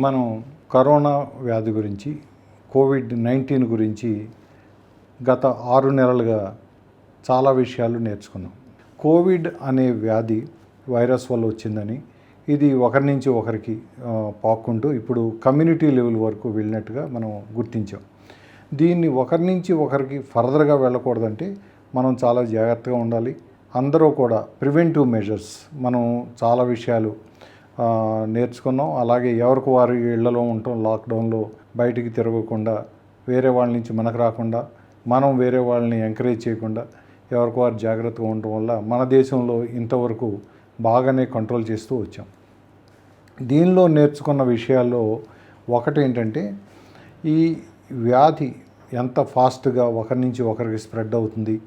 మనం కరోనా వ్యాధి గురించి కోవిడ్-19 గురించి గత 6 నెలలుగా చాలా విషయాలు నేర్చుకున్నాం. కోవిడ్ అనే వ్యాధి వైరస్ వల్ల వచ్చిందని, ఇది ఒకరి నుంచి ఒకరికి పాక్కుంటూ ఇప్పుడు కమ్యూనిటీ లెవెల్ వరకు వెళ్ళినట్టుగా మనం గుర్తించాం. దీన్ని ఒకరి నుంచి ఒకరికి ఫర్దర్గా వెళ్ళకూడదంటే మనం చాలా జాగ్రత్తగా ఉండాలి. అందరూ కూడా ప్రివెంటివ్ మెజర్స్ మనం చాలా విషయాలు నేర్చుకున్నాం. అలాగే ఎవరికి వారి ఇళ్లలో ఉంటాం, లాక్డౌన్లో బయటికి తిరగకుండా, వేరే వాళ్ళ నుంచి మనకు రాకుండా, మనం వేరే వాళ్ళని ఎంకరేజ్ చేయకుండా ఎవరికి వారు జాగ్రత్తగా ఉండటం వల్ల మన దేశంలో ఇంతవరకు బాగానే కంట్రోల్ చేస్తూ వచ్చాం. దీనిలో నేర్చుకున్న విషయాల్లో ఒకటి ఏంటంటే, ఈ వ్యాధి ఎంత ఫాస్ట్గా ఒకరి నుంచి ఒకరికి స్ప్రెడ్ అవుతుంది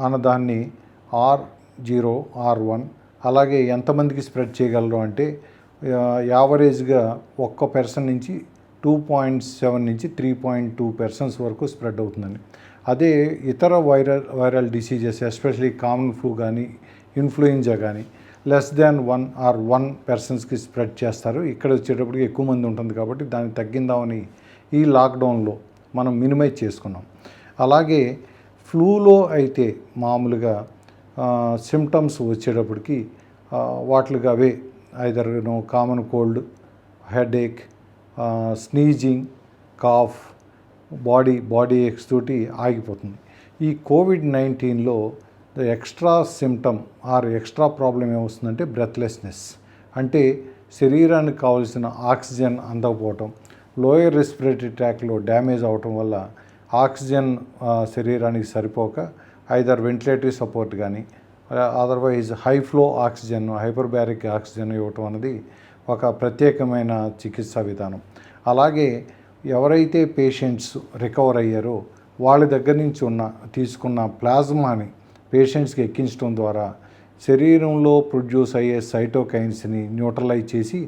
అన్నదాన్ని R0, R1 అలాగే ఎంతమందికి స్ప్రెడ్ చేయగలరు అంటే యావరేజ్గా ఒక్క పర్సన్ నుంచి 2.7 నుంచి 3.2 పర్సన్స్ వరకు స్ప్రెడ్ అవుతుందండి. అదే ఇతర viral diseases especially common flu కానీ ఇన్ఫ్లుయెంజా కానీ లెస్ దాన్ 1 or 1 పర్సన్స్కి స్ప్రెడ్ చేస్తారు. ఇక్కడ వచ్చేటప్పటికి ఎక్కువ మంది ఉంటుంది కాబట్టి దాన్ని తగ్గిందామని ఈ లాక్డౌన్లో మనం మినిమైజ్ చేసుకున్నాం. అలాగే ఫ్లూలో అయితే మామూలుగా సిమ్టమ్స్ వచ్చేటప్పటికి వాటిగా అవే either common cold, headache, sneezing, cough, body aches తోటి ఆగిపోతుంది. ఈ కోవిడ్-19లో extra symptom or extra problem ఏమొస్తుందంటే బ్రెత్లెస్నెస్, అంటే శరీరానికి కావాల్సిన ఆక్సిజన్ అందకపోవటం, లోయర్ రెస్పిరేటరీ ట్రాక్లో డ్యామేజ్ అవటం వల్ల ఆక్సిజన్ శరీరానికి సరిపోక ఐదర్ వెంటిలేటరీ సపోర్ట్ కానీ otherwise high flow oxygen, hyperbaric oxygen ఇవ్వటం అనేది ఒక ప్రత్యేకమైన చికిత్సా విధానం. అలాగే ఎవరైతే పేషెంట్స్ రికవర్ అయ్యారో వాళ్ళ దగ్గర నుంచి తీసుకున్న ప్లాజ్మాని పేషెంట్స్కి ఎక్కించడం ద్వారా శరీరంలో ప్రొడ్యూస్ అయ్యే సైటోకైన్స్ని న్యూట్రలైజ్ చేసి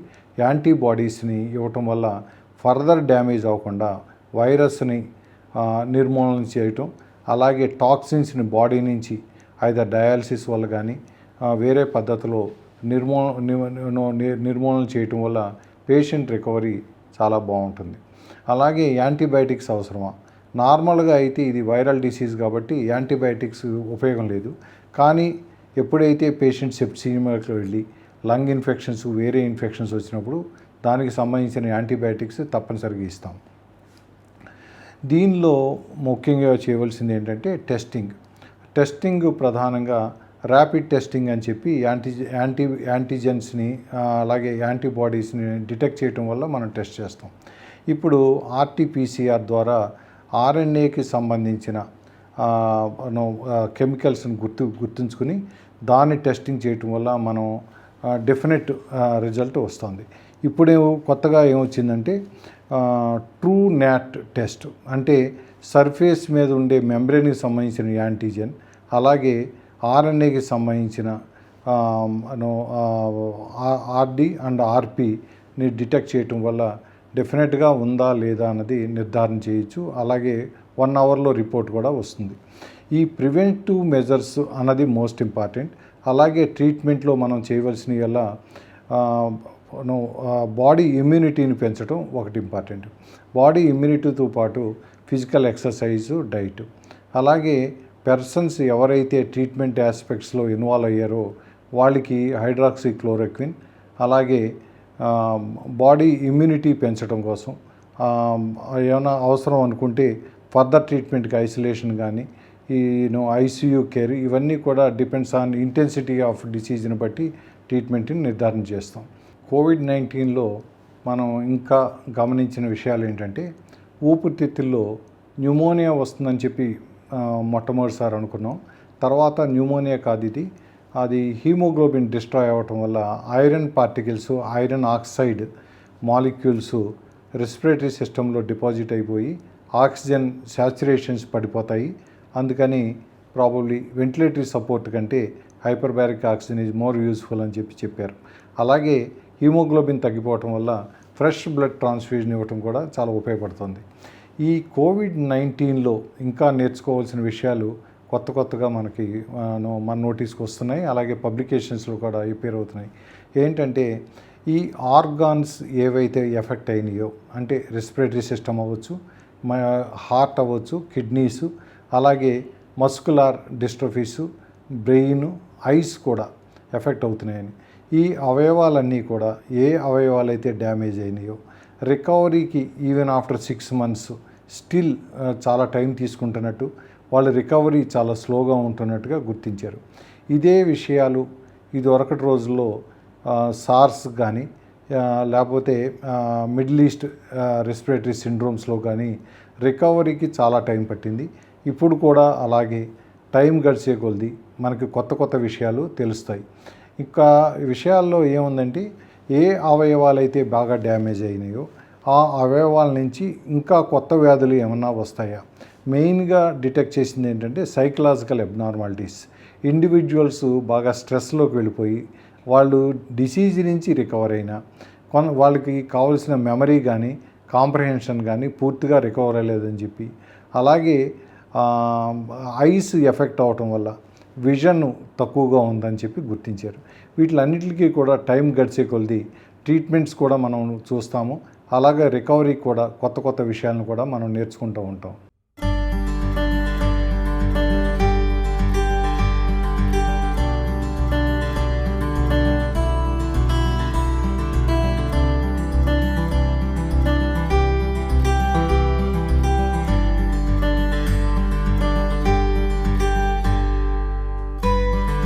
యాంటీబాడీస్ని ఇవ్వటం వల్ల ఫర్దర్ డ్యామేజ్ అవ్వకుండా వైరస్ని నిర్మూలన చేయటం, అలాగే టాక్సిన్స్ని బాడీ నుంచి ఐదర్ డయాలసిస్ వల్ల కానీ వేరే పద్ధతిలో నిర్మూలన చేయటం వల్ల పేషెంట్ రికవరీ చాలా బాగుంటుంది. అలాగే యాంటీబయాటిక్స్ అవసరమా? నార్మల్గా అయితే ఇది వైరల్ డిసీజ్ కాబట్టి యాంటీబయాటిక్స్ ఉపయోగం లేదు. కానీ ఎప్పుడైతే పేషెంట్ సెప్టిసిమియాకి వెళ్ళి లంగ్ ఇన్ఫెక్షన్స్, వేరే ఇన్ఫెక్షన్స్ వచ్చినప్పుడు దానికి సంబంధించిన యాంటీబయాటిక్స్ తప్పనిసరిగా ఇస్తాం. దీనిలో ముఖ్యంగా చేయవలసింది ఏంటంటే టెస్టింగ్ ప్రధానంగా ర్యాపిడ్ టెస్టింగ్ అని చెప్పి యాంటీజెన్స్ని అలాగే యాంటీబాడీస్ని డిటెక్ట్ చేయడం వల్ల మనం టెస్ట్ చేస్తాం. ఇప్పుడు RT-PCR ద్వారా RNAకి సంబంధించిన కెమికల్స్ని గుర్తుంచుకుని దాన్ని టెస్టింగ్ చేయటం వల్ల మనం డెఫినెట్ రిజల్ట్ వస్తుంది. ఇప్పుడు కొత్తగా ఏమొచ్చిందంటే TrueNAT టెస్ట్, అంటే సర్ఫేస్ మీద ఉండే మెంబ్రెన్కి సంబంధించిన యాంటీజెన్ అలాగే RNAకి సంబంధించిన RD అండ్ RPని డిటెక్ట్ చేయటం వల్ల డెఫినెట్గా ఉందా లేదా అన్నది నిర్ధారణ చేయొచ్చు. అలాగే 1 అవర్లో రిపోర్ట్ కూడా వస్తుంది. ఈ ప్రివెంటివ్ మెజర్స్ అన్నది మోస్ట్ ఇంపార్టెంట్. అలాగే ట్రీట్మెంట్లో మనం చేయవలసినవి వల్ల బాడీ ఇమ్యూనిటీని పెంచడం ఒకటి ఇంపార్టెంట్. బాడీ ఇమ్యూనిటీతో పాటు ఫిజికల్ ఎక్సర్సైజు, డైట్, అలాగే పర్సన్స్ ఎవరైతే ట్రీట్మెంట్ ఆస్పెక్ట్స్లో ఇన్వాల్వ్ అయ్యారో వాళ్ళకి హైడ్రాక్సీక్లోరోక్విన్, అలాగే బాడీ ఇమ్యూనిటీ పెంచడం కోసం ఏమైనా అవసరం అనుకుంటే ఫర్దర్ ట్రీట్మెంట్కి ఐసోలేషన్ కానీ ICU కేర్, ఇవన్నీ కూడా డిపెండ్స్ ఆన్ ఇంటెన్సిటీ ఆఫ్ డిసీజ్ని బట్టి ట్రీట్మెంట్ని నిర్ధారణ చేస్తాం. కోవిడ్-19లో మనం ఇంకా గమనించిన విషయాలు ఏంటంటే, ఊపిరితిత్తుల్లో న్యూమోనియా వస్తుందని చెప్పి మొట్టమొదటిసారి అనుకున్నాం. తర్వాత న్యూమోనియా కాదు, అది హీమోగ్లోబిన్ డిస్ట్రాయ్ అవ్వటం వల్ల iron particles, iron oxide molecules respiratory సిస్టంలో డిపాజిట్ అయిపోయి ఆక్సిజన్ శాచురేషన్స్ పడిపోతాయి. అందుకని ప్రాబబ్లీ వెంటిలేటరీ సపోర్ట్ కంటే hyperbaric oxygen is more useful అని చెప్పారు. అలాగే హీమోగ్లోబిన్ తగ్గిపోవటం వల్ల ఫ్రెష్ బ్లడ్ ట్రాన్స్ఫ్యూజన్ ఇవ్వటం కూడా చాలా ఉపయోగపడుతుంది. ఈ కోవిడ్-19లో ఇంకా నేర్చుకోవాల్సిన విషయాలు కొత్తగా మనకి మన నోటీస్కి వస్తున్నాయి. అలాగే పబ్లికేషన్స్లో కూడా అపీర్ అవుతున్నాయి. ఏంటంటే ఈ ఆర్గాన్స్ ఏవైతే ఎఫెక్ట్ అయినాయో అంటే రెస్పిరేటరీ సిస్టమ్ అవ్వచ్చు, హార్ట్ అవ్వచ్చు, కిడ్నీసు, అలాగే మస్కులార్ డిస్ట్రోఫీసు, బ్రెయిన్, ఐస్ కూడా ఎఫెక్ట్ అవుతున్నాయని. ఈ అవయవాలన్నీ కూడా ఏ అవయవాలు అయితే డ్యామేజ్ అయినాయో రికవరీకి ఈవెన్ ఆఫ్టర్ 6 months స్టిల్ చాలా టైం తీసుకుంటున్నట్టు, వాళ్ళ రికవరీ చాలా స్లోగా ఉంటున్నట్టుగా గుర్తించారు. ఇదే విషయాలు ఇదివరకటి రోజుల్లో సార్స్ కానీ లేకపోతే మిడిల్ ఈస్ట్ రెస్పిరేటరీ సిండ్రోమ్స్లో కానీ రికవరీకి చాలా టైం పట్టింది. ఇప్పుడు కూడా అలాగే టైం గడిచే కొద్దీ మనకి కొత్త కొత్త విషయాలు తెలుస్తాయి. ఇంకా విషయాల్లో ఏముందంటే ఏ అవయవాలు అయితే బాగా డ్యామేజ్ అయినాయో ఆ అవయవాల నుంచి ఇంకా కొత్త వ్యాధులు ఏమన్నా వస్తాయా, మెయిన్గా డిటెక్ట్ చేసింది ఏంటంటే సైకలాజికల్ అబ్నార్మాలిటీస్. ఇండివిజువల్స్ బాగా స్ట్రెస్లోకి వెళ్ళిపోయి వాళ్ళు డిసీజ్ నుంచి రికవర్ అయినా వాళ్ళకి కావాల్సిన మెమరీ కానీ కాంప్రహెన్షన్ కానీ పూర్తిగా రికవర్ అయ్యలేదని చెప్పి, అలాగే ఐస్ ఎఫెక్ట్ అవటం వల్ల విజన్ తక్కువగా ఉందని చెప్పి గుర్తించారు. వీటిలన్నిటికీ కూడా టైం గడిచే కొద్దీ ట్రీట్మెంట్స్ కూడా మనం చూస్తాము. అలాగే రికవరీ కూడా కొత్త కొత్త విషయాలను కూడా మనం నేర్చుకుంటూ ఉంటాం.